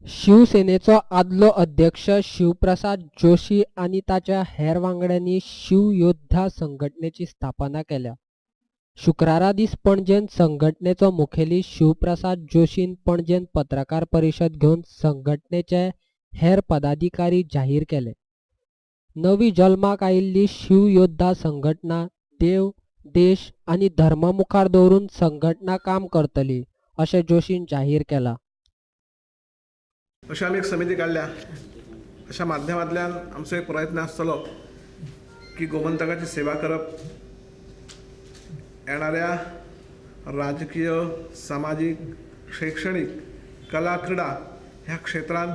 शिवसेनेचो आदलो अध्यक्ष शिवप्रसाद जोशी आनी ताच्या हेर वांगड्यांनी शिवयोद्धा संघटनेची स्थापना केल्या. शुक्रारा दीस पणजेन संघटनेचो मुखेली शिवप्रसाद जोशीन पणजेन पत्रकार परिशद घेवन संघटनेचे हेर पदाधिकारी जाहीर केले. नवी जल्माक आयिल्ली शिवयोद्धा संघटना देव, देश आनी धर्म मुखार दवरून संघटना काम करतली, अशें जोशीन जाहीर केला. अशी आम्ही एक समिती काढल्या. अशा माध्यमांतल्यान आमचो एक प्रयत्न आसतलो की गोमंतकाची सेवा करप, येणाऱ्या राजकीय, सामाजिक, शैक्षणिक, कला, क्रीडा ह्या क्षेत्रांत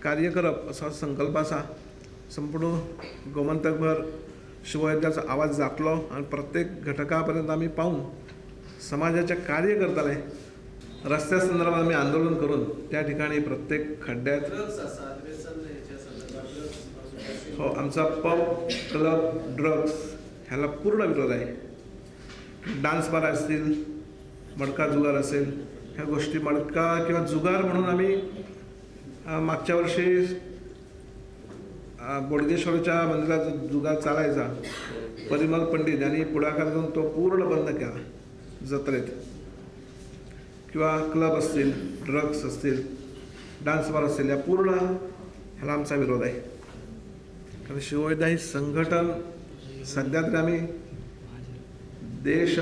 कार्य करप असो संकल्प आसा. संपूर्ण गोमंतकभर शिवयोद्धाचो आवाज जातलो आनी प्रत्येक घटका पर्यंत आमी पावून समाजाचे कार्य करतले. रस्त्या संदर्भात आम्ही आंदोलन करून त्या ठिकाणी प्रत्येक खड्ड्यात हो आमचा पब, क्लब, ड्रग्स ह्याला पूर्ण विरोध आहे. डान्स बार असतील, मडका जुगार असेल, ह्या गोष्टी मडका किंवा जुगार म्हणून आम्ही मागच्या वर्षी बोडगेश्वरच्या मंदिरात जुगार चालायचा. परिमल पंडित यांनी पुढाकार घेऊन तो पूर्ण बंद केला जत्रेत. किंवा क्लब असतील, ड्रग्स असतील, डान्स बार असतील, या पूर्ण ह्याला आमचा विरोध आहे. कारण शिवयोद्धा ही संघटन सध्या तरी आम्ही देश,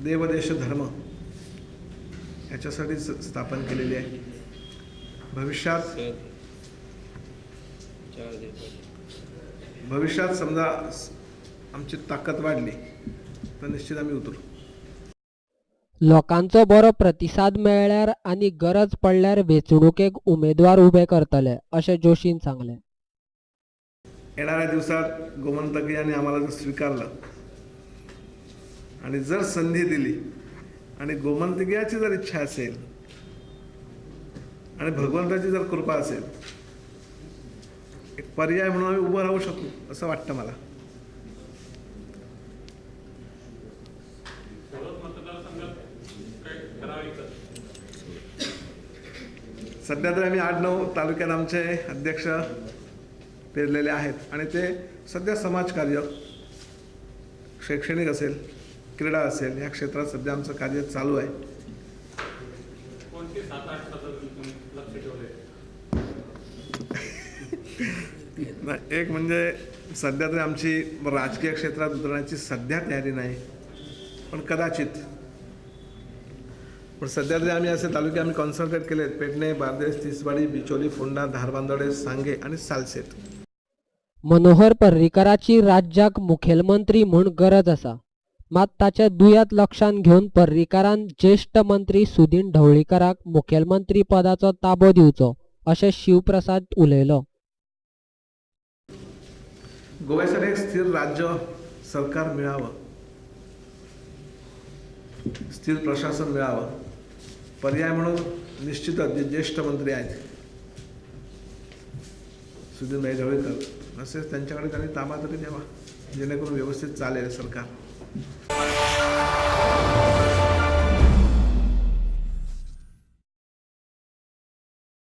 देवदेश, धर्म याच्यासाठी स्थापन केलेली आहे. भविष्यात समजा आमची ताकद वाढली तर निश्चित आम्ही उतरू. लोकांचो बरो प्रतिसाद मेळ्ळ्यार आनी गरज पडल्यार वेंचणुकेक उमेदवार उबे करतले, अशें जोशीन सांगलें. येणाऱ्या दिवसात गोमंतकीयांनी आम्हाला जर स्वीकारलं आणि जर संधी दिली आणि गोमंतकीयाची जर इच्छा असेल आणि भगवंताची जर कृपा असेल, एक पर्याय म्हणून आम्ही उभं राहू शकू असं वाटतं मला. सध्या तर आम्ही 8-9 तालुक्यात आमचे अध्यक्ष पेरलेले आहेत आणि ते सध्या समाजकार्य, शैक्षणिक असेल, क्रीडा असेल, या क्षेत्रात सध्या आमचं कार्य चालू आहे. एक म्हणजे सध्या तरी आमची राजकीय क्षेत्रात उतरण्याची सध्या तयारी नाही, पण कदाचित. पण सध्या तरी आम्ही असे तालुके आम्ही कॉन्सन्ट्रेट केलेत: पेडणे, बारदेस, तिसवाडी, बिचोली, फोंडा, धारबांदोडे, सांगे आणि सालसेत. मनोहर पर्रीकराची राज्याक मुखेलमंत्री म्हूण गरज आसा, मात ताचे दुयेंत लक्षांत घेवन पर्रीकारान ज्येष्ठ मंत्री सुदीन ढवळीकराक मुखेलमंत्री पदाचो ताबो दिवचो, अशें शिवप्रसाद उलयलो. गोव्यासाठी एक स्थिर राज्य सरकार मिळावं, स्थिर प्रशासन मिळावं, पर्याय म्हणून निश्चितच जे ज्येष्ठ मंत्री आहेत सुदीनभाई ढवळीकर, असेच त्यांच्याकडे त्यांनी ताबा तरी द्यावा, जेणेकरून व्यवस्थित चालेल सरकार.